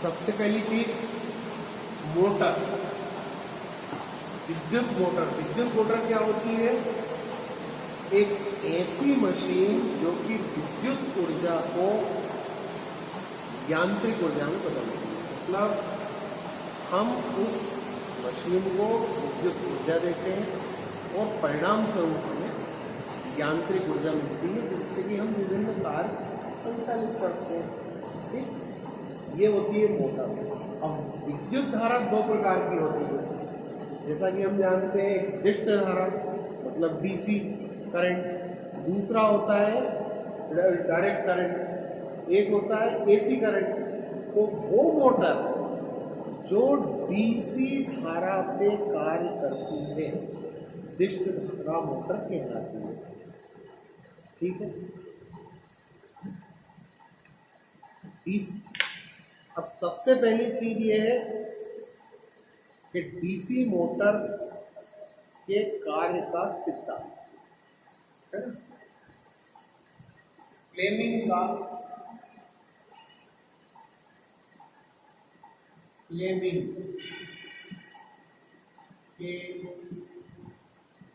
सबसे पहली चीज मोटर, विद्युत मोटर। विद्युत मोटर क्या होती है? एक ऐसी मशीन जो कि विद्युत ऊर्जा को यांत्रिक ऊर्जा में बदलती है। मतलब हम उस मशीन को विद्युत ऊर्जा देते हैं और परिणाम स्वरूप हमें यांत्रिक ऊर्जा मिलती है, जिससे कि हम विभिन्न कार्य संचालित करते हैं। ठीक, ये होती है मोटर। अब विद्युत धारा दो प्रकार की होती है, जैसा कि हम जानते हैं, एक दिष्ट धारा मतलब डीसी करंट, दूसरा होता है डायरेक्ट करंट, एक होता है एसी करंट। तो वो मोटर जो डीसी धारा पे कार्य करती है दिष्ट धारा मोटर कहलाती है। ठीक है, अब सबसे पहली चीज ये है कि डीसी मोटर के कार्य का सिद्धांत है ना, फ्लेमिंग का फ्लेमिंग के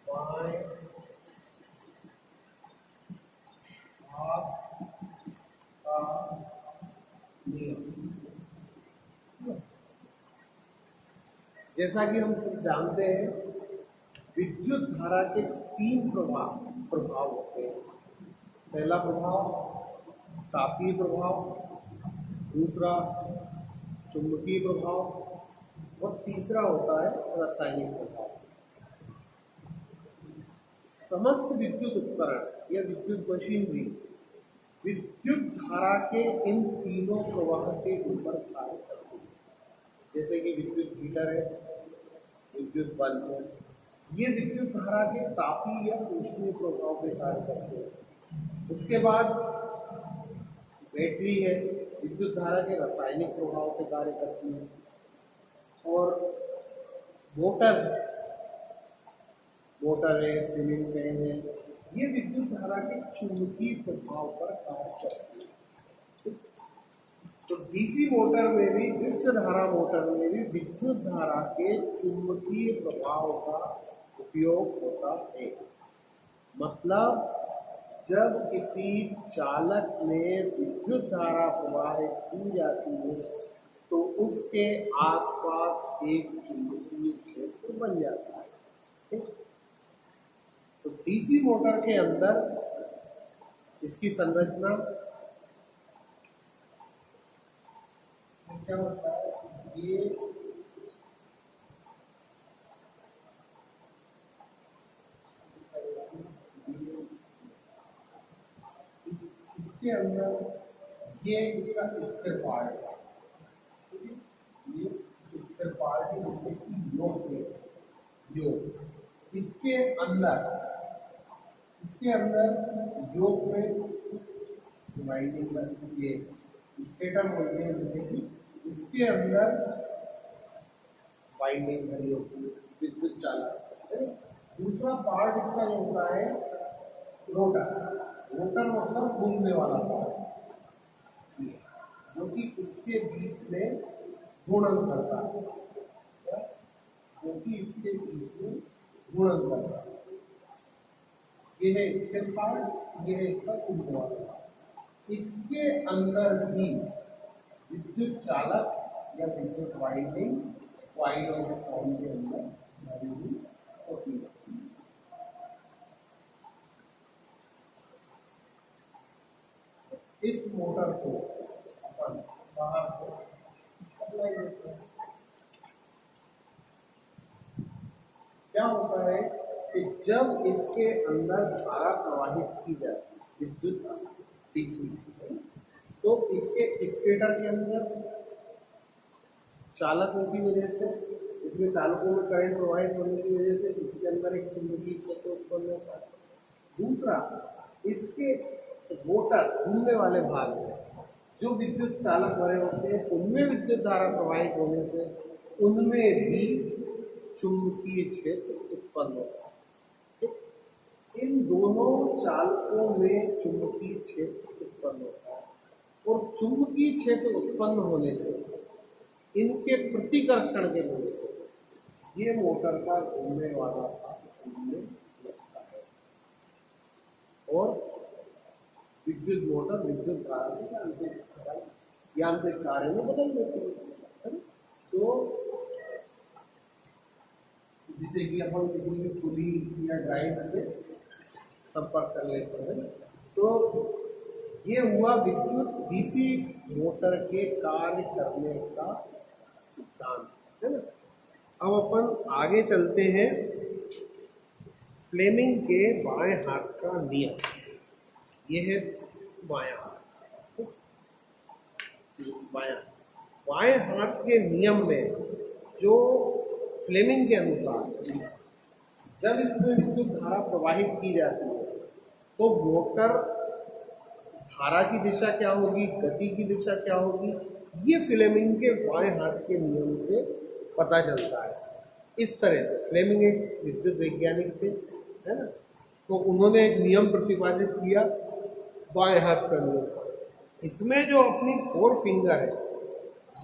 बाएं हाथ का नियम। जैसा कि हम सब जानते हैं, विद्युत धारा के तीन प्रभाव होते हैं। पहला प्रभाव तापीय प्रभाव, दूसरा चुंबकीय प्रभाव और तीसरा होता है रासायनिक प्रभाव। समस्त विद्युत उपकरण या विद्युत मशीनरी विद्युत धारा के इन तीनों प्रवाह के ऊपर कार्य करती है। जैसे कि विद्युत हीटर है, विद्युत बल्ब है, ये विद्युत धारा के तापीय या ऊष्मीय प्रभाव पे कार्य करते हैं। उसके बाद बैटरी है, विद्युत धारा के रासायनिक प्रभाव पे कार्य करती है। और मोटर है, सीलिंग फैन है, ये विद्युत धारा के चुंबकीय प्रभाव पर कार्य करती है। तो डीसी मोटर में भी, विद्युत धारा मोटर में भी विद्युत धारा के चुंबकीय प्रभाव का उपयोग होता है। मतलब जब किसी चालक में विद्युत धारा प्रवाहित की जाती है तो उसके आसपास एक चुंबकीय क्षेत्र बन जाता है। ठीक? तो डीसी मोटर के अंदर इसकी संरचना क्या होता है? ये इसके अंदर ये इसका स्थिर पार्ट है, ये स्थिर पार्ट है, जैसे कि योग इसके अंदर योग में वाइंडिंग, ये स्टेटर बोलते हैं, जैसे कि इसके अंदर वाइंडिंग करी होती है विद्युत चालक। दूसरा पार्ट इसका जो होता है रोटर मतलब घूमने वाला पार्ट, जो कि इसके बीच में घूर्णन करता है, जो कि इसके बीच में घूर्णन करता है। ये है स्थिर पार्ट, ये है इसका घूमने वाला पार्ट। इसके अंदर भी विद्युत चालक या विद्युत वाइंडिंग कॉइल और फॉर्म के अंदर लगी हुई होती है। इस मोटर को अपन बाहर को अप्लाई करते हैं। क्या होता है कि जब इसके अंदर धारा प्रवाहित की जाती है विद्युत डीसी, तो इसके स्टेटर के अंदर चालकों की वजह से, इसमें चालकों में करंट प्रवाहित होने की वजह से इसके अंदर एक चुंबकीय क्षेत्र उत्पन्न होता है। दूसरा, इसके मोटर घूमने वाले भाग में जो विद्युत चालक भरे होते हैं, उनमें विद्युत धारा प्रवाहित होने से उनमें भी चुंबकीय क्षेत्र उत्पन्न होता है। इन दोनों चालकों में चुंबकीय क्षेत्र उत्पन्न होता है और चुंबकीय क्षेत्र उत्पन्न होने से इनके प्रतिकर्षण के वजह से ये मोटर का घूमने वाला भाग घूमने लगता है और विद्युत मोटर विद्युत धारा को यांत्रिक कार्य में बदल देती है ना? तो जिसे कि अपन किसी भी पुली या ड्राइव से संपर्क कर लेते हैं, तो ये हुआ विद्युत डीसी मोटर के कार्य करने का सिद्धांत, है ना। अब अपन आगे चलते हैं। फ्लेमिंग के बाएं हाथ का नियम, ये है बायां हाथ। बाएं हाथ के नियम में जो फ्लेमिंग के अनुसार जब इसमें विद्युत धारा प्रवाहित की जाती है तो मोटर धारा की दिशा क्या होगी, गति की दिशा क्या होगी, ये फ्लेमिंग के बाएं हाथ के नियम से पता चलता है। इस तरह से फ्लेमिंग एक विद्युत वैज्ञानिक थे, है ना, तो उन्होंने एक नियम प्रतिपादित किया बाएं हाथ का नियम। इसमें जो अपनी 4 फिंगर है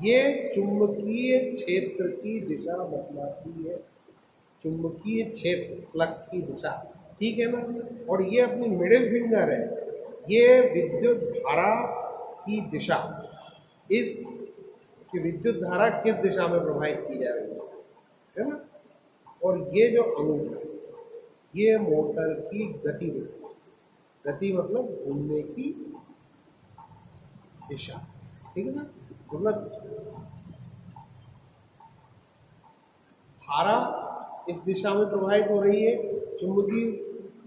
ये चुंबकीय क्षेत्र की दिशा बदलाती है, चुंबकीय क्षेत्र फ्लक्स की दिशा, ठीक है ना। और ये अपनी मिडिल फिंगर है, ये विद्युत धारा की दिशा, इस कि विद्युत धारा किस दिशा में प्रवाहित की जा रही है ना। और ये जो अंगूठा है ये मोटर की गति देती है, गति मतलब घूमने की दिशा, ठीक है ना। मतलब धारा इस दिशा में प्रवाहित हो रही है, चुंबकीय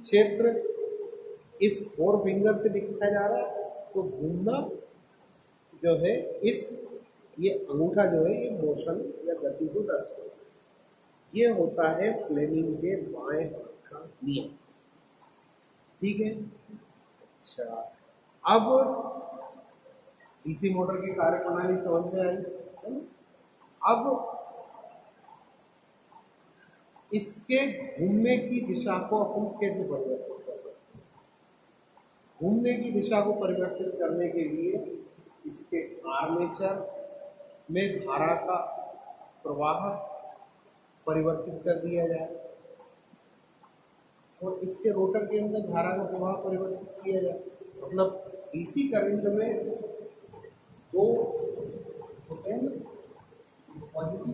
क्षेत्र इस 4 फिंगर से दिखाया जा रहा है, तो घूमना जो है इस ये अंगूठा जो है ये मोशन या गति को दर्शाता है। ये होता है फ्लेमिंग के बाएं हाथ का नियम, ठीक है। अच्छा, अब डीसी मोटर की कार्यप्रणाली समझ में आई, है ना। अब इसके घूमने की दिशा को अपन कैसे परिवर्तित कर सकते हैं? घूमने की दिशा को परिवर्तित करने के लिए इसके आर्मेचर में धारा का प्रवाह परिवर्तित कर दिया जाए और इसके रोटर के अंदर धारा का प्रवाह परिवर्तित किया जाए। मतलब डीसी करंट में दो होते हैं ना, पॉजिटिव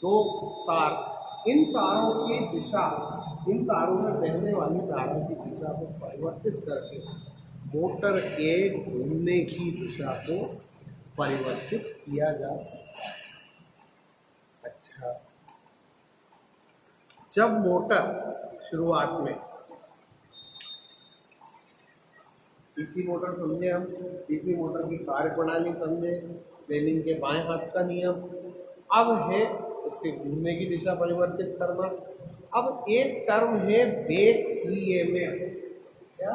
दो तार, इन तारों की दिशा, इन तारों में बहने वाली धारा की दिशा को परिवर्तित करके मोटर के घूमने की दिशा को परिवर्तित किया जा सकता है। अच्छा, जब मोटर शुरुआत में डीसी मोटर समझे हम, डीसी मोटर की कार्यप्रणाली समझे, फ्लेमिंग के बाएं हाथ का नियम, अब है उसके घूमने की दिशा परिवर्तित करना। अब एक टर्म है बैक ईएमएफ, क्या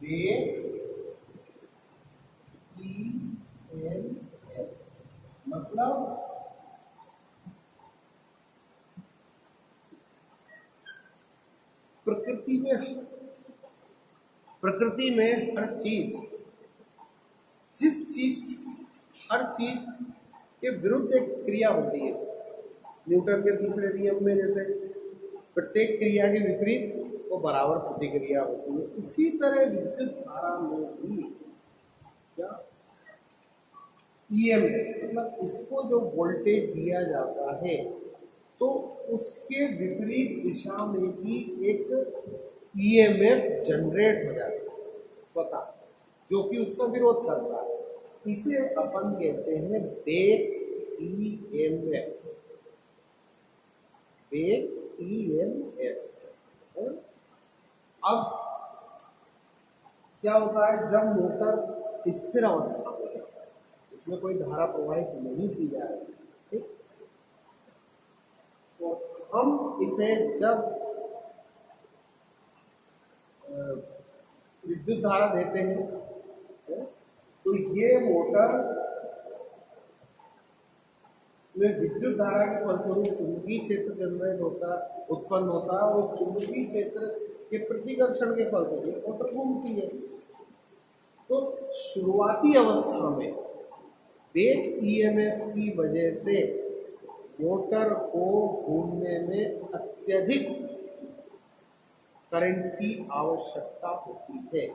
बैक ईएमएफ मतलब प्रकृति में हर चीज हर चीज के विरुद्ध एक क्रिया होती है। न्यूटन के तीसरे नियम में जैसे प्रत्येक क्रिया के विपरीत वो बराबर प्रतिक्रिया होती है, इसी तरह विद्युत धारा में भी क्या ईएमएफ मतलब इसको जो वोल्टेज दिया जाता है तो उसके विपरीत दिशा में भी एक ईएमएफ जनरेट हो जाता है स्वतः, जो कि उसका विरोध करता है। इसे अपन कहते हैं बैक ईएमएफ, बैक ईएमएफ। अब क्या होता है, जब मोटर स्थिर अवस्था में है, इसमें कोई धारा प्रवाहित नहीं की जा रही, ठीक, तो हम इसे जब विद्युत धारा देते हैं तो ये मोटर में विद्युत धारा के फलस्वरूप चुंबकीय क्षेत्र जनरेट होता उत्पन्न होता है और चुंबकीय क्षेत्र के प्रतिकर्षण के फलस्वरूप मोटर घूमती है। शुरुआती अवस्था में बेक ईएमएफ की वजह से मोटर को घूमने में अत्यधिक करंट की आवश्यकता होती है।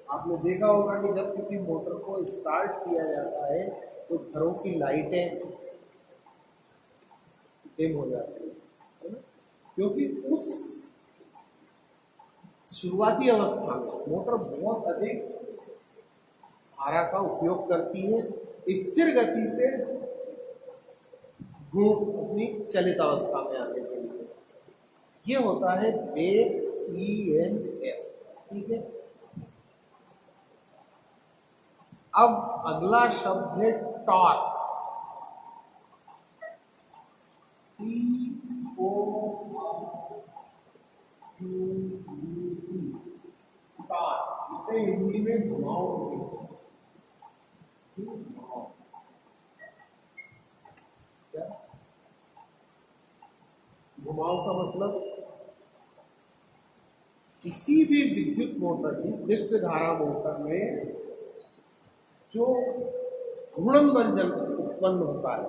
आपने देखा होगा कि जब किसी मोटर को स्टार्ट किया जाता है तो घरों की लाइटें डिम हो जाती है ना, क्योंकि उस शुरुआती अवस्था में मोटर बहुत अधिक धारा का उपयोग करती है स्थिर गति से घूम अपनी चलित अवस्था में आने के लिए। ये होता है बेक ईएमएफ। ठीक है, अब अगला शब्द है टॉर्क। टॉर्क, इसे हिंदी में घुमाव क्या? घुमाव का मतलब किसी भी विद्युत मोटर की पृष्ठ धारा मोटर में जो घूर्णन बल जब उत्पन्न होता है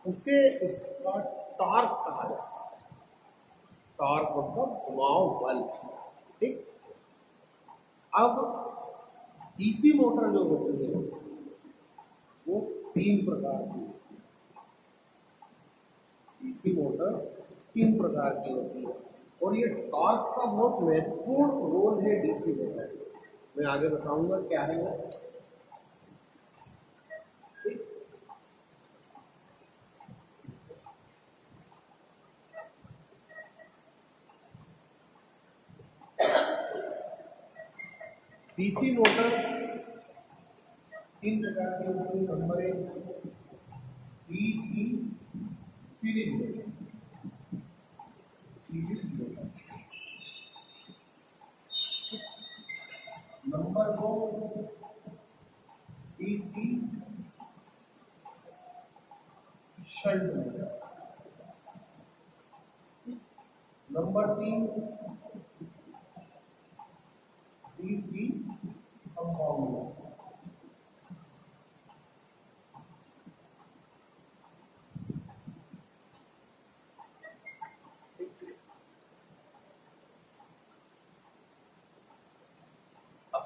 उसे इसका टॉर्क कहा जाता है। टॉर्क मतलब घुमाव बल। ठीक, अब डीसी मोटर जो होती है वो 3 प्रकार की होती है। डीसी मोटर 3 प्रकार की होती है और ये टॉर्क का बहुत महत्वपूर्ण रोल है डीसी मोटर। मैं आगे बताऊंगा क्या है वो। डीसी मोटर 3 प्रकार की होती है। Number 1 DC series motor. Number 2 DC shunt motor. Number 3 DC compound motor.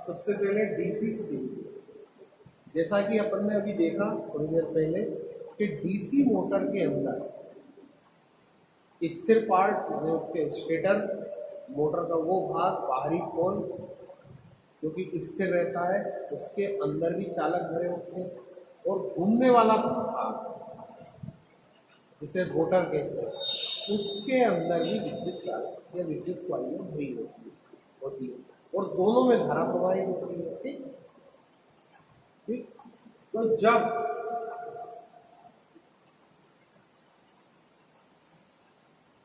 सबसे पहले डीसी सीरीज। जैसा कि अपन ने अभी देखा थोड़ी देर पहले कि डीसी मोटर के अंदर स्थिर पार्ट जो उसके स्टेटर मोटर का वो भाग बाहरी पोल जो कि स्थिर रहता है उसके अंदर भी चालक भरे होते हैं और घूमने वाला भाग जिसे रोटर कहते हैं उसके अंदर भी विद्युत चालक या विद्युत वायु भरी होती है और दोनों में धारा प्रवाहित होती है। ठीक ठीक, तो जब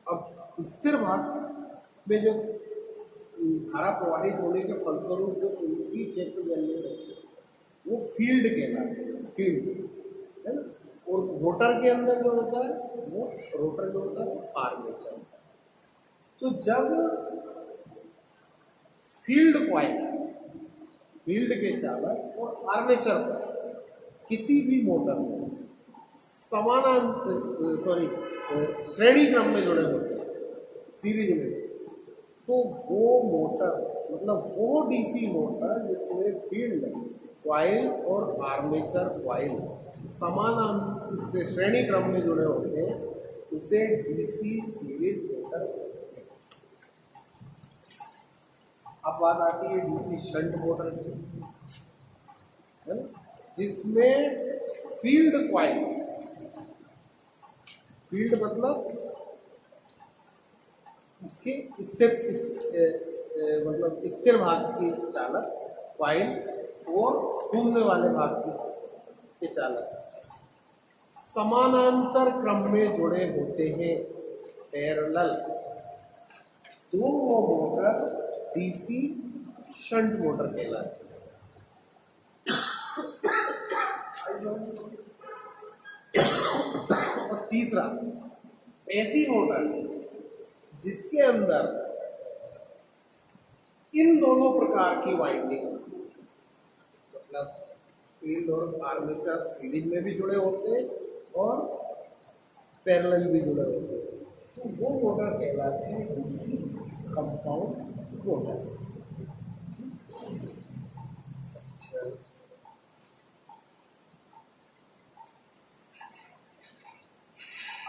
अब स्थिर भाग में जो धारा प्रवाहित होने के फलस्वरूप जो उनकी क्षेत्र जनरेट होती है वो फील्ड कहलाते हैं। फील्ड है ना, और रोटर के अंदर जो होता है वो रोटर जो होता है आर्मेचर। तो जब फील्ड कॉइल फील्ड के चालक और आर्मेचर किसी भी मोटर में श्रेणी क्रम में जुड़े होते हैं सीरीज में, तो वो मोटर मतलब वो डीसी मोटर जिसमें फील्ड कॉइल और आर्मेचर कॉइल समानांतर श्रेणी क्रम में जुड़े होते हैं उसे डीसी सीरीज मोटर। अब बात आती है डीसी शंट मोटर की, है ना, जिसमें फील्ड कॉइल, फील्ड मतलब उसके स्थिर मतलब स्थिर भाग के चालक कॉइल और घूमने वाले भाग के चालक समानांतर क्रम में जुड़े होते हैं, पैरेलल। तो वो मोटर डीसी शंट मोटर कहलाती है। और तीसरा ऐसी मोटर जिसके अंदर इन दोनों प्रकार की वाइंडिंग मतलब फील्ड और आर्मेचर सीरीज में भी जुड़े होते हैं और पैरेलल भी जुड़े होते हैं, तो वो मोटर कहलाते हैं डीसी कंपाउंड मोटर। अच्छा,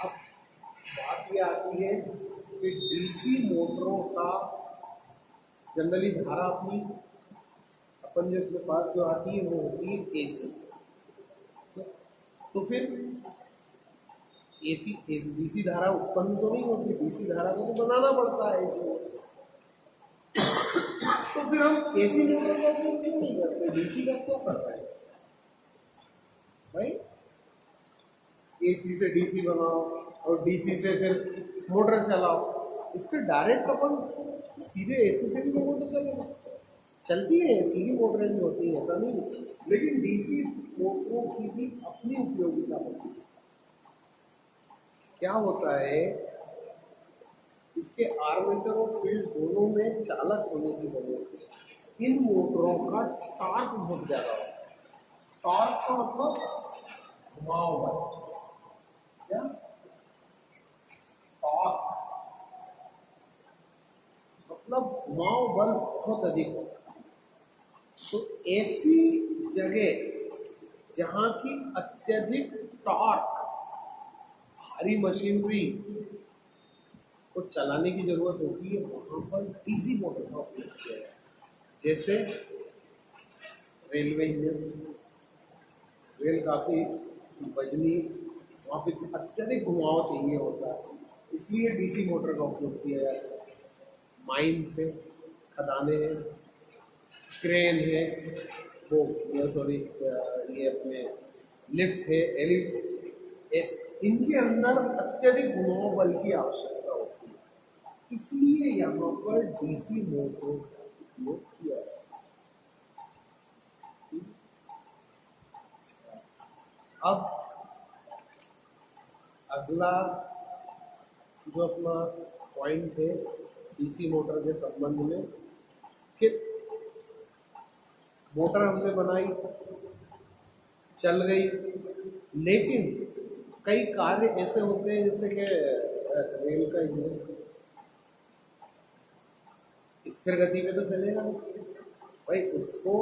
अब बात ये आती है कि डीसी मोटरों का जनरली धारा अपनी अपन जो अपने पास जो आती है वो होती है एसी। तो फिर एसी डीसी धारा उत्पन्न तो नहीं होती, डीसी धारा को तो बनाना पड़ता है एसी। तो फिर हम एसी मोटर का उपयोग क्यों नहीं करते, डीसी का क्यों कर रहे हैं भाई? एसी से डीसी बनाओ और डीसी से फिर मोटर चलाओ, इससे डायरेक्ट अपन सीधे एसी से भी मोटर चलेगा। चलती है एसी की मोटरें भी होती है, ऐसा नहीं है, लेकिन डीसी मोटरों की भी अपनी उपयोगिता होती है। क्या होता है, इसके आर्मेचर और फील्ड दोनों में चालक होने की वजह से इन मोटरों का टॉर्क बहुत ज्यादा होता है। टॉर्क का मतलब घुमाव बल, क्या टॉर्क मतलब घुमाव बल बहुत अधिक होता है। तो ऐसी जगह जहां की अत्यधिक टॉर्क भारी मशीनरी को चलाने की जरूरत होती है, वहां पर डीसी मोटर का उपयोग किया जाए। जैसे रेलवे इंजन, रेल काफी वजनी, वहां पे अत्यधिक घुमाव चाहिए होता है, इसलिए डीसी मोटर का उपयोग किया जाता है। माइन से खदाने हैं, क्रेन है, वो सॉरी ये अपने लिफ्ट है, इनके अंदर अत्यधिक घुमाव बल की आवश्यकता होती है, इसलिए यहाँ पर डीसी मोटर का उपयोग किया जाता है। अब अगला जो अपना पॉइंट है डीसी मोटर के संबंध में, कि मोटर हमने बनाई, चल गई, लेकिन कई कार्य ऐसे होते हैं जैसे कि रेल का इंजन स्थिर गति पे तो चलेगा भाई, उसको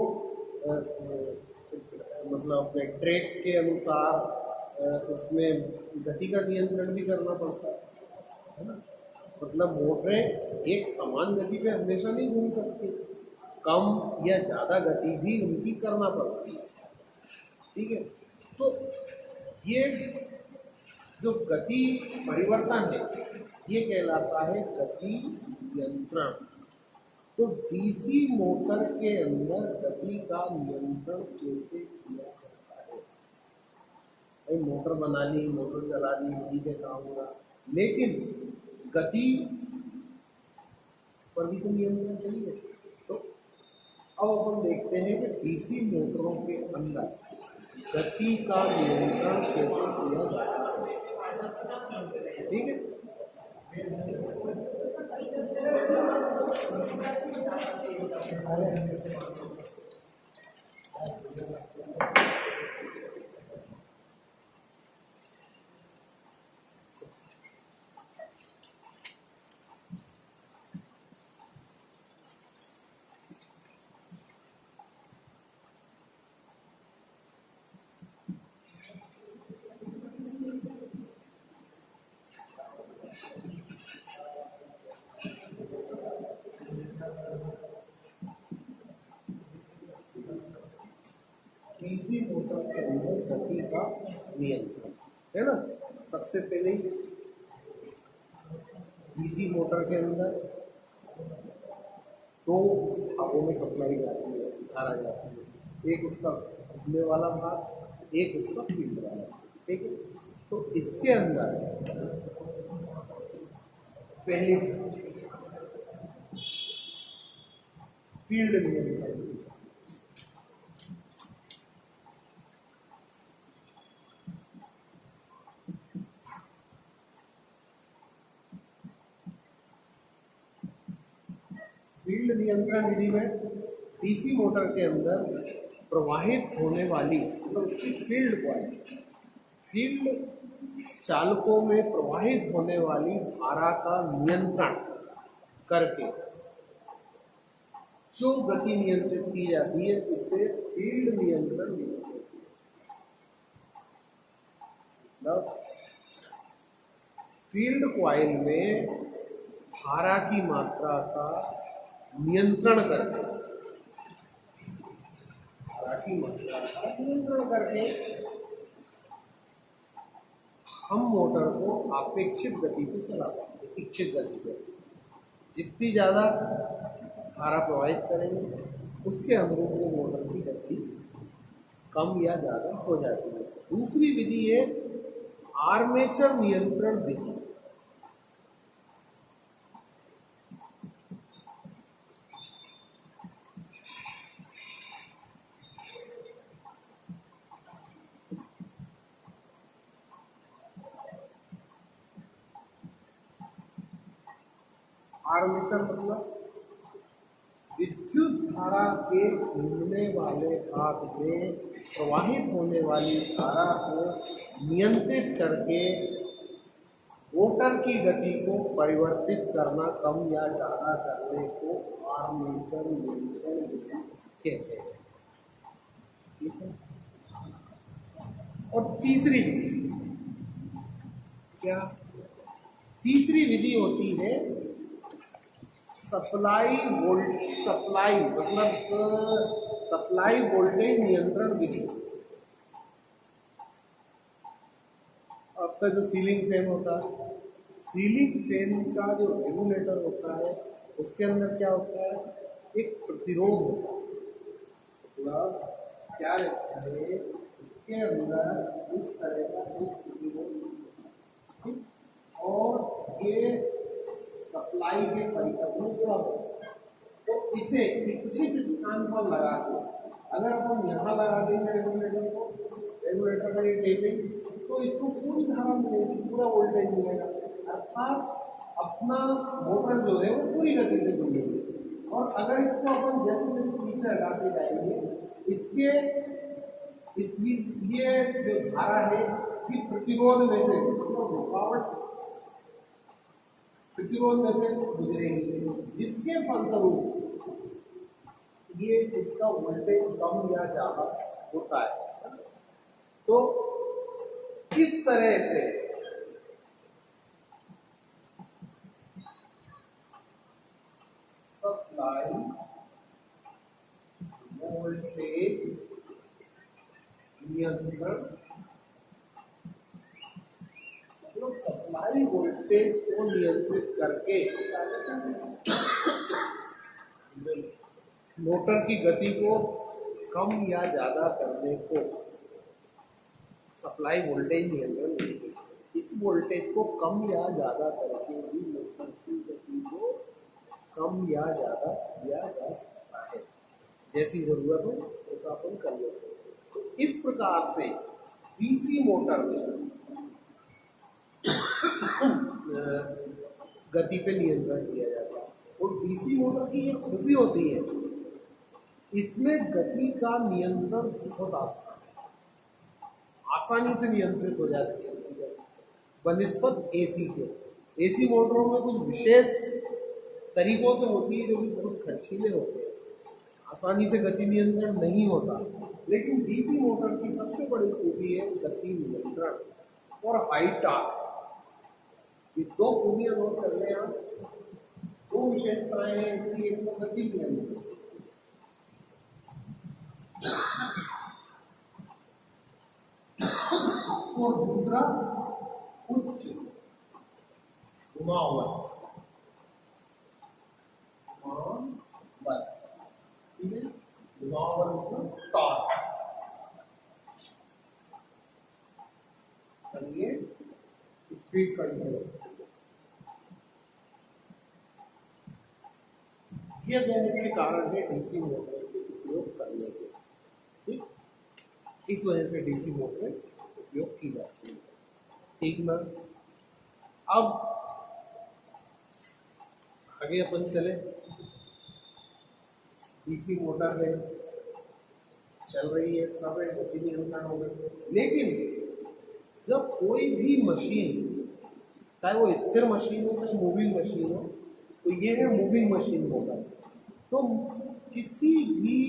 मतलब अपने ट्रैक के अनुसार उसमें गति का नियंत्रण भी करना पड़ता है ना। मतलब मोटरें एक समान गति पे हमेशा नहीं घूम सकती, कम या ज़्यादा गति भी उनकी करना पड़ती है, ठीक है। तो ये जो गति परिवर्तन है ये कहलाता है गति नियंत्रण। तो डीसी मोटर के अंदर गति का नियंत्रण कैसे किया जाता है? भाई मोटर बना ली, मोटर चला ली, ठीक है, काम हुआ, लेकिन गति पर भी तो नियंत्रण चाहिए। तो अब अपन देखते हैं कि डीसी मोटरों के अंदर गति का नियंत्रण कैसे किया जाता है, ठीक है। डीसी मोटर के अंदर गति का नियंत्रण है ना। सबसे पहले डीसी मोटर के अंदर दो भागों में सप्लाई जाती है, धारा जाती है, एक उसका घूमने वाला भाग, एक उसका फील्ड वाला, ठीक है। तो इसके अंदर पहली फील्ड नियंत्रण, फील्ड नियंत्रण विधि में डीसी मोटर के अंदर प्रवाहित होने वाली मतलब उसकी फील्ड क्वालिटी, फील्ड चालकों में प्रवाहित होने वाली धारा का नियंत्रण करके जो गति नियंत्रित की जाती है उसे फील्ड नियंत्रण नियंत्रण। मतलब फील्ड कॉइल में धारा की मात्रा का नियंत्रण करके, धारा की मात्रा का नियंत्रण करके हम मोटर को अपेक्षित गति पे चला सकते हैं, इच्छित गति पे। जितनी ज़्यादा धारा प्रवाहित करेंगे उसके अनुरूप वो मोटर की गति कम या ज़्यादा हो जाती है। दूसरी विधि है आर्मेचर नियंत्रण विधि। आर्मेचर मतलब विद्युत धारा के घूमने वाले भाग में प्रवाहित होने वाली धारा को नियंत्रित करके मोटर की गति को परिवर्तित करना, कम या ज़्यादा करने को आर्मेचर नियंत्रण विधि कहते हैं। ठीक है। और तीसरी विधि क्या? तीसरी विधि होती है सप्लाई वोल्टेज नियंत्रण विधि। आपका जो सीलिंग फैन होता है, सीलिंग फैन का जो रेगुलेटर होता है उसके अंदर क्या होता है? एक प्रतिरोध होता है। मतलब क्या रहता है इसके अंदर इस तरह का एक प्रतिरोध, और ये सप्लाई के परिपथ में तो इसे इच्छित स्थान पर लगा दो। अगर अपन यहाँ लगा देंगे रेगुलेटर को, रेगुलेटर का ये टेपिंग, तो इसको पूरी धारा मिलेगी, पूरा वोल्टेज मिलेगा, अर्थात अपना मोटर जो है वो पूरी गति से घूमेगी। और अगर इसको अपन जैसे जैसे पीछे हटाते जाएंगे ये जो धारा है कि प्रतिरोध में से रुकावट प्रतिरोध में से गुजरेगी, जिसके फलस्वरूप ये इसका वोल्टेज कम या ज्यादा होता है। तो इस तरह से सप्लाई वोल्टेज नियंत्रण, सप्लाई वोल्टेज को नियंत्रित करके मोटर की गति को कम या ज्यादा करने को सप्लाई वोल्टेज नियंत्रण मिलती है। इस वोल्टेज को कम या ज्यादा करके भी मोटर की गति को कम या ज्यादा किया जा सकता है, जैसी जरूरत हो वैसा अपन कर लेते हैं। तो इस प्रकार से डीसी मोटर में गति पे नियंत्रण किया जाता है। और डीसी मोटर की एक खूबी होती है, इसमें गति का नियंत्रण बहुत आसान है, आसानी से नियंत्रित हो जाती है इसकी गति बनिस्बत एसी के। एसी मोटरों में कुछ विशेष तरीकों से होती है जो कि बहुत खर्चीले होते हैं, आसानी से गति नियंत्रण नहीं होता। लेकिन डीसी मोटर की सबसे बड़ी खूबी है गति नियंत्रण और हाई टॉर्क। ये दो खूबियां नोट कर लें आप, दो विशेषताएं हैं इसकी। एक तो गति नियंत्रण और दूसरा उच्च घुमाव बल, ठीक है, घुमाव बल टॉर्क। चलिए स्पीड कंट्रोल, ये दो मुख्य कारण है डीसी मोटर के उपयोग करने के। ठीक, इस वजह से डीसी मोटर उपयोग की जाती है। ठीक ना? अब आगे अपन चले। डीसी मोटर में चल रही है, सब है, गति नियंत्रण हो गए। लेकिन जब कोई भी मशीन, चाहे वो स्थिर मशीन हो चाहे मूविंग मशीन हो, तो ये है मूविंग मशीन मोटर। तो किसी भी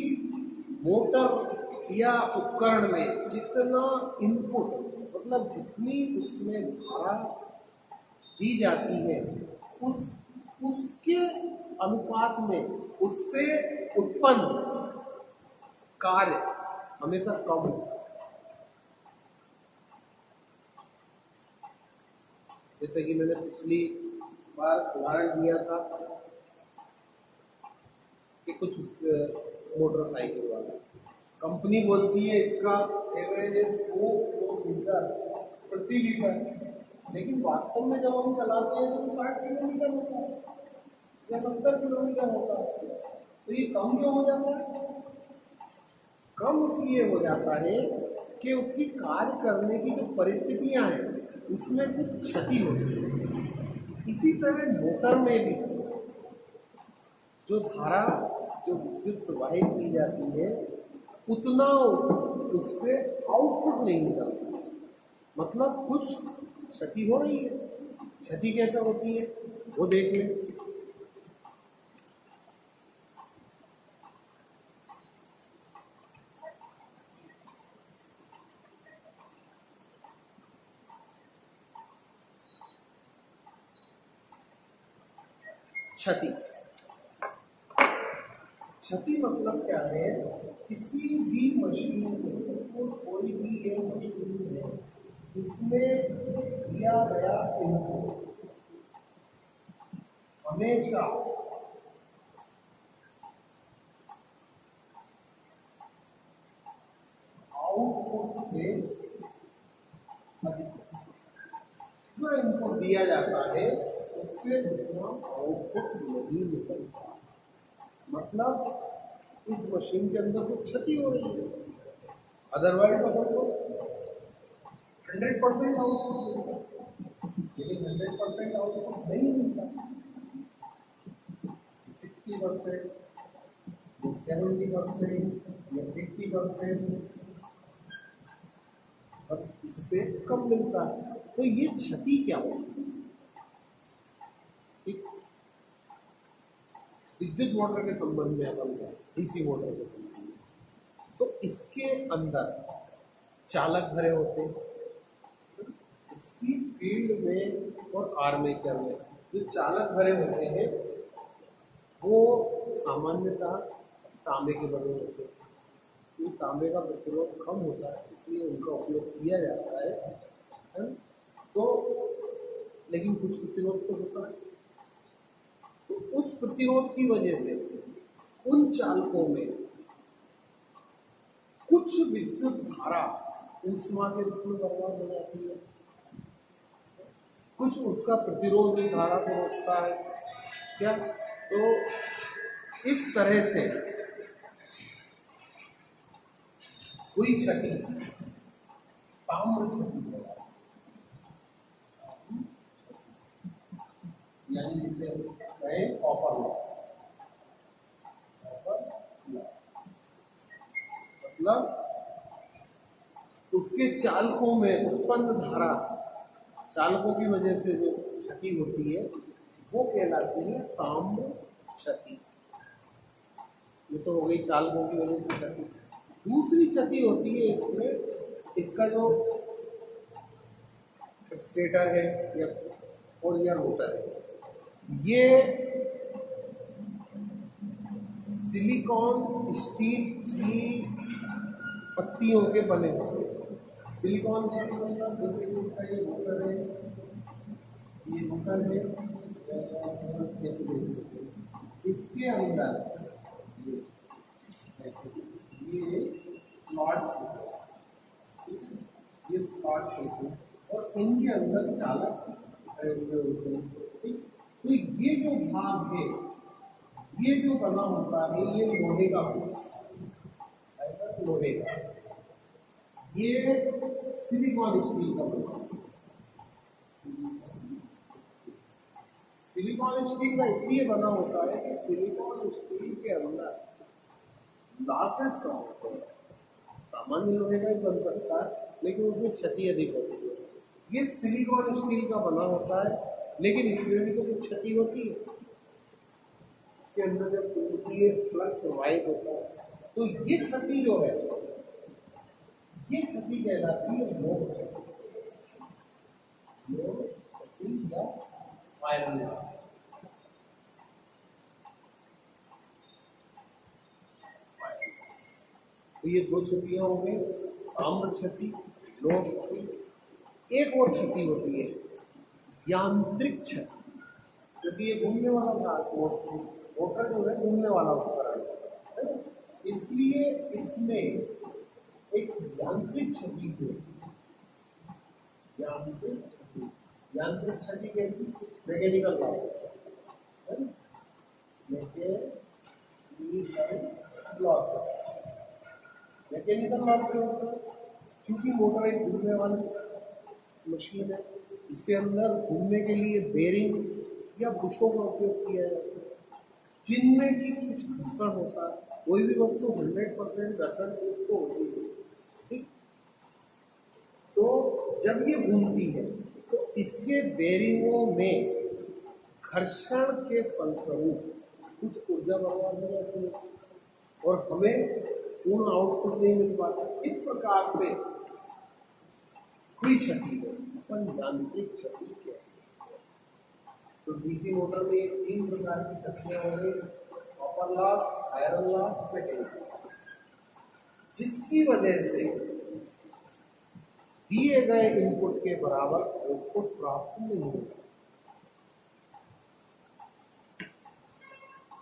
मोटर या उपकरण में जितना इनपुट, मतलब जितनी उसमें धारा दी जाती है, उसके अनुपात में उससे उत्पन्न कार्य हमेशा कम होता है। जैसे कि मैंने पिछली बार उदाहरण दिया था कि कुछ मोटरसाइकिल वाला कंपनी बोलती है इसका एवरेज है 100 किलोमीटर प्रति लीटर, लेकिन वास्तव में जब हम चलाते हैं तो 60 किलोमीटर होता है या 70 किलोमीटर होता है। तो ये कम क्यों हो जाता है? कम इसलिए हो जाता है कि उसकी कार्य करने की जो परिस्थितियां हैं उसमें कुछ क्षति होती है। इसी तरह मोटर में भी जो धारा, जो विद्युत प्रवाहित की जाती है, उतना उससे आउटपुट नहीं निकलता, मतलब कुछ क्षति हो रही है। क्षति कैसे होती है वो देख लें। क्षति, क्षति मतलब क्या है? किसी भी मशीन में, कोई भी एक मशीन है इसमें दिया गया इनपुट हमेशा आउटपुट से अधिक, जो इनपुट दिया जाता है उससे उतना आउटपुट नहीं निकलता, मतलब इस मशीन के अंदर कुछ क्षति हो रही है। अदरवाइज अगर तो 100% आउटपुट मिलता, लेकिन 100% आउटपुट नहीं मिलता। 60%, 70% या 80%, और इससे कम मिलता है। तो ये क्षति क्या होती है? विद्युत मोटर के संबंध में अपन क्या, डीसी मोटर के संबंध में, तो इसके अंदर चालक भरे होते हैं। इसकी फील्ड में और आर्मेचर में जो चालक भरे होते हैं वो सामान्यतः तांबे के बने होते हैं। तो तांबे का प्रतिरोध कम होता है इसलिए उनका उपयोग किया जाता है। तो लेकिन कुछ प्रतिरोध तो होता है, तो उस प्रतिरोध की वजह से उन चालकों में कुछ विद्युत धारा ऊष्मा के रूप में बर्बाद हो जाती है, कुछ उसका प्रतिरोध धारा को रोकता है क्या। तो इस तरह से हुई क्षति ताम्र क्षति है, यानी जिसे कहें कॉपर लॉस। मतलब उसके चालकों में उत्पन्न धारा, चालकों की वजह से जो क्षति होती है वो कहलाती है ताम्र क्षति। ये तो हो गई चालकों की वजह से क्षति। दूसरी क्षति होती है इसमें, इसका जो स्टेटर है या और या रोटर है, ये सिलिकॉन स्टील की पत्तियों के बने होते हैं। सिलिकॉन स्टील मतलब जैसे कि इसका ये रोटर है, ये रोटर है, इसके अंदर ये स्लॉट्स होते हैं, ये स्लॉट्स होते हैं और इनके अंदर चालक होते हैं। तो ये जो भाग है, ये जो बना होता है, ये लोहे का होता है, लोहे का। ये सिलिकॉन स्टील का बना होता है। सिलिकॉन स्टील का इसलिए बना होता है कि सिलिकॉन स्टील के अंदर लॉसेस कम होते हैं, सामान्य लोहे का ही बन सकता है, लेकिन उसमें क्षति अधिक होती है। ये सिलिकॉन स्टील का बना होता है, लेकिन इसमें भी तो कुछ क्षति होती है। इसके अंदर जब चुंबकीय फ्लक्स प्रवाहित होता है तो ये क्षति जो है, ये क्षति कहलाती है लोह क्षति, लोह क्षति या आयरन लॉस। तो ये दो क्षतियां हो गई, ताम्र क्षति, लोह क्षति। एक और क्षति होती है यांत्रिक क्षति, क्योंकि ये घूमने वाला था, मोटर जो है घूमने वाला उपकरण है ना, इसलिए इसमें एक यांत्रिक क्षति हुई। यांत्रिक क्षति कैसी? मैकेनिकल लॉस है ना, मैकेनिकल लॉस से होता है। क्योंकि मोटर एक घूमने वाली मशीन है, इसके अंदर घूमने के लिए बेरिंग या बुशों का उपयोग किया जाता है, जिनमें कि कुछ घर्षण होता है। कोई भी वस्तु 100% घर्षण तो होती है, ठीक। तो जब ये घूमती है तो इसके बेरिंगों में घर्षण के फलस्वरूप कुछ ऊर्जा बर्बाद हो जाती है और हमें पूर्ण आउटपुट नहीं मिल पाता। इस प्रकार से कोई क्षति हो, अपन यांत्रिक क्षति क्या है। तो डीसी मोटर में 3 प्रकार की क्षतियां हो गई, copper loss, iron loss, mechanical loss, जिसकी वजह से दिए गए इनपुट के बराबर आउटपुट प्राप्त नहीं होता।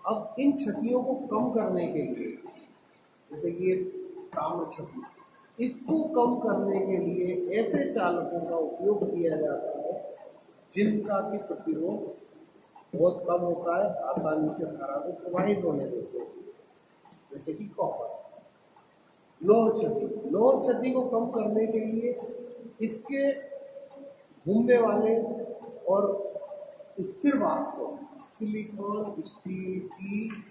अब इन क्षतियों को कम करने के लिए, जैसे कि ताम्र क्षति, इसको कम करने के लिए ऐसे चालकों का उपयोग किया जाता है जिनका की प्रतिरोध बहुत कम होता है, आसानी से धारा को प्रवाहित होने देते हैं, जैसे कि कॉपर। लोह क्षति को कम करने के लिए इसके घूमने वाले और स्थिर भाग को सिलिकॉन स्टील की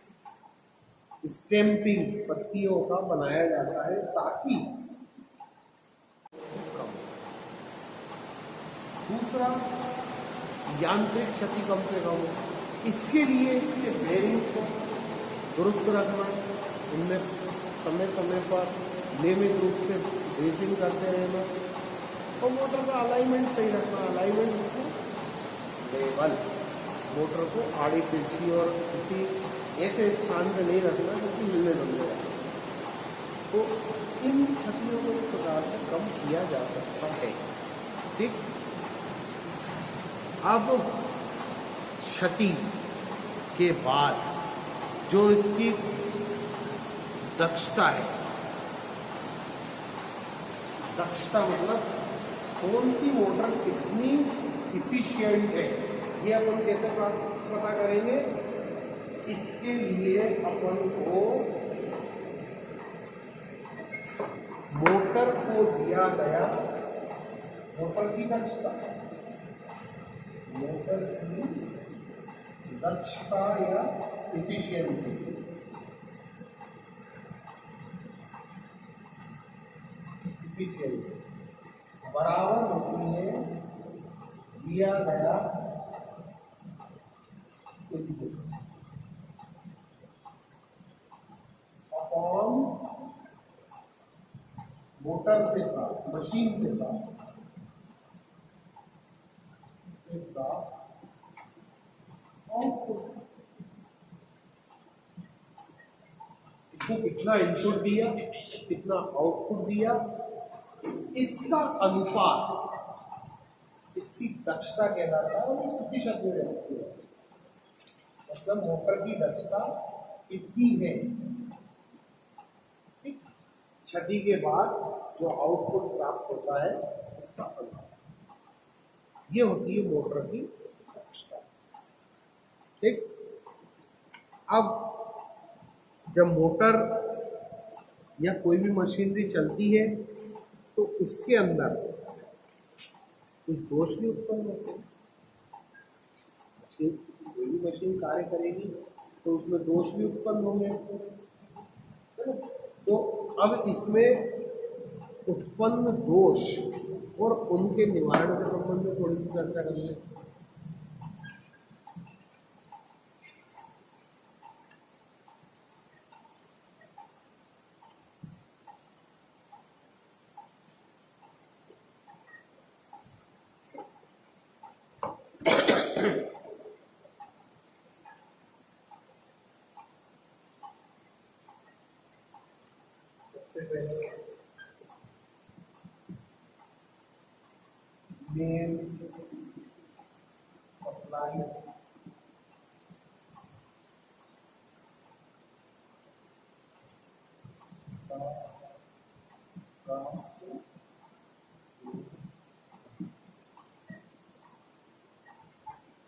स्टैंपिंग पट्टियों का बनाया जाता है ताकि कम। दूसरा, यांत्रिक क्षति कम से कम हो, इसके लिए इसके बेरिंग को दुरुस्त रखना, इनमें समय समय पर नियमित रूप से ब्रेसिंग करते रहना और मोटर का अलाइनमेंट सही रखना। अलाइनमेंट लेवल, मोटर को आड़ी तिरछी और किसी ऐसे स्थान पे नहीं रखना क्योंकि हिलने लग जाए। तो इन क्षतियों को इस प्रकार से कम किया जा सकता है, ठीक। अब क्षति के बाद जो इसकी दक्षता है, दक्षता मतलब कौन सी मोटर कितनी इफिशिएंट है, ये अपन कैसे पता करेंगे। इसके लिए अपन को मोटर को दिया गया मोटर की दक्षता, मोटर की दक्षता या इफिशिएंसी, बराबर होती है दिया गया अपॉन मोटर से प्राप्त, मशीन से प्राप्त आउटपुट। इसको कितना इनपुट दिया, कितना आउटपुट दिया, इसका अनुपात इसकी दक्षता कहलाता है और ये प्रतिशत में रहती है। मतलब मोटर की दक्षता कितनी है, ठीक। क्षति के बाद जो आउटपुट प्राप्त होता है इसका अनुपात, ये होती है मोटर की दक्षता, ठीक। अब जब मोटर या कोई भी मशीनरी चलती है तो उसके अंदर कुछ दोष भी उत्पन्न होते हैं। कोई भी मशीन कार्य करेगी तो उसमें दोष भी उत्पन्न होंगे। तो अब इसमें उत्पन्न दोष और उनके निवारण के संबंध में थोड़ी सी चर्चा कर लें। मेन सप्लाई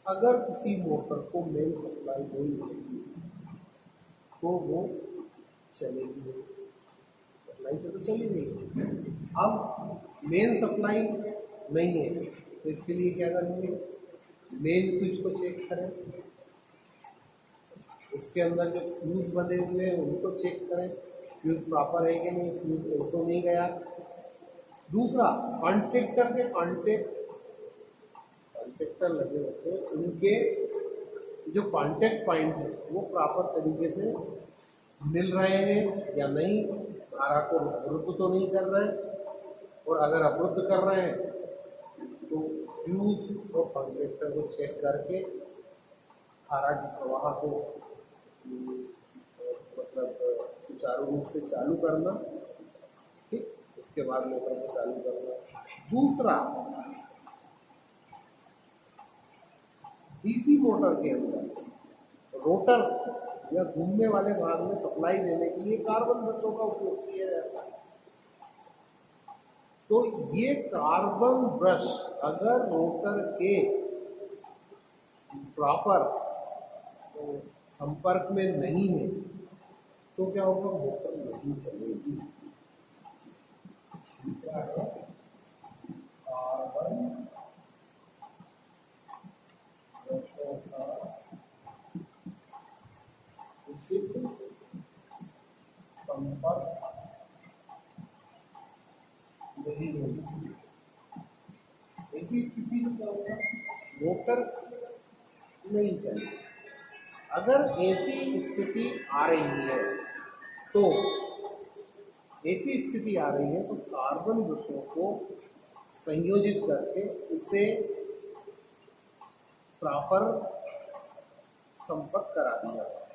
अगर किसी मोटर को मेन सप्लाई नहीं मिलेगी तो वो चलेगी नहीं, सप्लाई से तो चली नहीं। अब मेन सप्लाई नहीं है तो इसके लिए क्या करेंगे, मेन स्विच को चेक करें, उसके अंदर जो फ्यूज बने हुए हैं उनको चेक करें, फ्यूज प्रॉपर है कि नहीं, फ्यूज तो नहीं गया। दूसरा, कॉन्टेक्टर के कॉन्टेक्टर लगे होते हैं, उनके जो कॉन्टेक्ट पॉइंट है वो प्रॉपर तरीके से मिल रहे हैं या नहीं, धारा को अवरुद्ध तो नहीं कर रहे हैं, और अगर अवरुद्ध कर रहे हैं तो फ्यूज और कॉन्टेक्टर को चेक करके धारा की प्रवाह को मतलब सुचारू रूप से चालू करना, ठीक, उसके बाद मोटर को चालू करना। दूसरा, डीसी मोटर के अंदर रोटर या घूमने वाले भाग में सप्लाई देने के लिए कार्बन ब्रशों का उपयोग किया जाता है। तो ये कार्बन ब्रश अगर रोटर के प्रॉपर संपर्क में नहीं है तो क्या होगा, मोटर नहीं चलेगी। कार्बन ब्रशों का उचित संपर्क नहीं होगी, ऐसी स्थिति में क्या होगा, मोटर नहीं चलेगी। अगर ऐसी स्थिति आ रही है तो कार्बन ब्रशों को संयोजित करके उसे प्रॉपर संपर्क करा दिया जाए,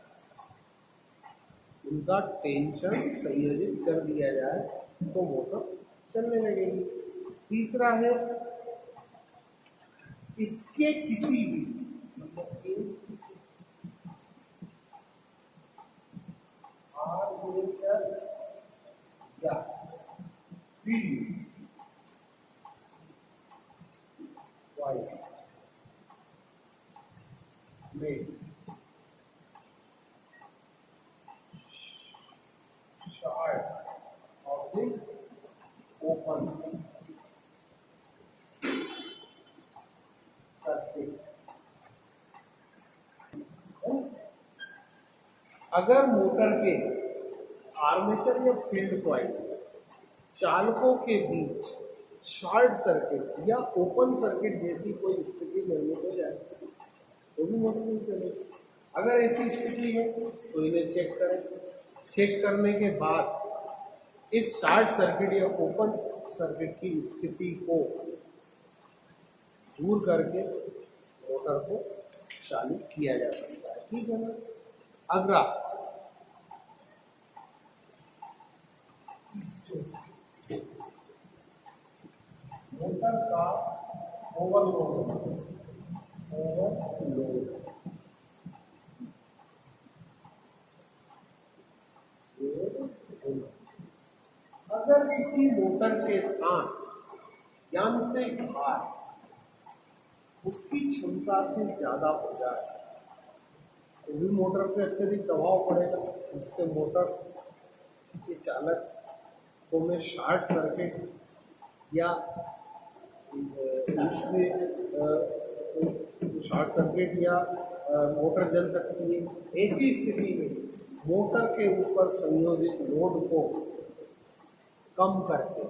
उनका टेंशन संयोजित कर दिया जाए तो मोटर चलने लगेगी। तीसरा है, इसके किसी भी आर्मेचर या फील्ड कॉइल में शॉर्ट ऑब्लिक ओपन सर्किट, अगर मोटर के आर्मेचर या फील्ड कॉइल चालकों के बीच शॉर्ट सर्किट या ओपन सर्किट जैसी कोई स्थिति निर्मित हो जाए तो भी मोटर नहीं चलेगी। अगर ऐसी स्थिति है तो इन्हें चेक करें, चेक करने के बाद इस शॉर्ट सर्किट या ओपन सर्किट की स्थिति को दूर करके मोटर को चालू किया जा सकता है, ठीक है ना। अगला मोटर का ओवरलोड, अगर किसी मोटर के साथ यांत्रिक भार उसकी क्षमता से ज्यादा हो जाए तो भी मोटर पे अत्यधिक दबाव पड़ेगा, इससे मोटर के चालक को में शॉर्ट सर्किट या उसमें शॉर्ट सर्किट या मोटर जल सकती है। ऐसी स्थिति में मोटर के ऊपर संयोजित लोड को कम करके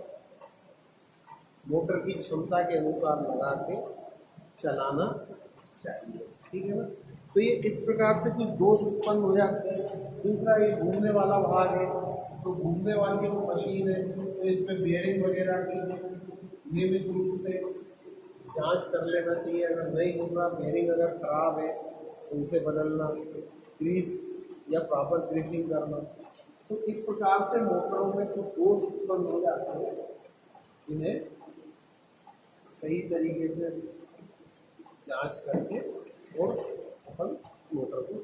मोटर की क्षमता के अनुसार लगा के चलाना चाहिए। ठीक है ना। तो ये इस प्रकार से कुछ दोष उत्पन्न हो जाते हैं। दूसरा, ये घूमने वाला भाग है, तो घूमने वाली जो मशीन है तो इसमें बेयरिंग वगैरह की नियमित रूप से जांच कर लेना चाहिए। अगर नहीं घूम रहा, बेयरिंग अगर खराब है तो उसे बदलना, ग्रीस या प्रॉपर ग्रीसिंग करना। तो इस प्रकार से मोटरों में कुछ दोष उत्पन्न हो जाते हैं, इन्हें सही तरीके से जांच करके और अपन मोटर को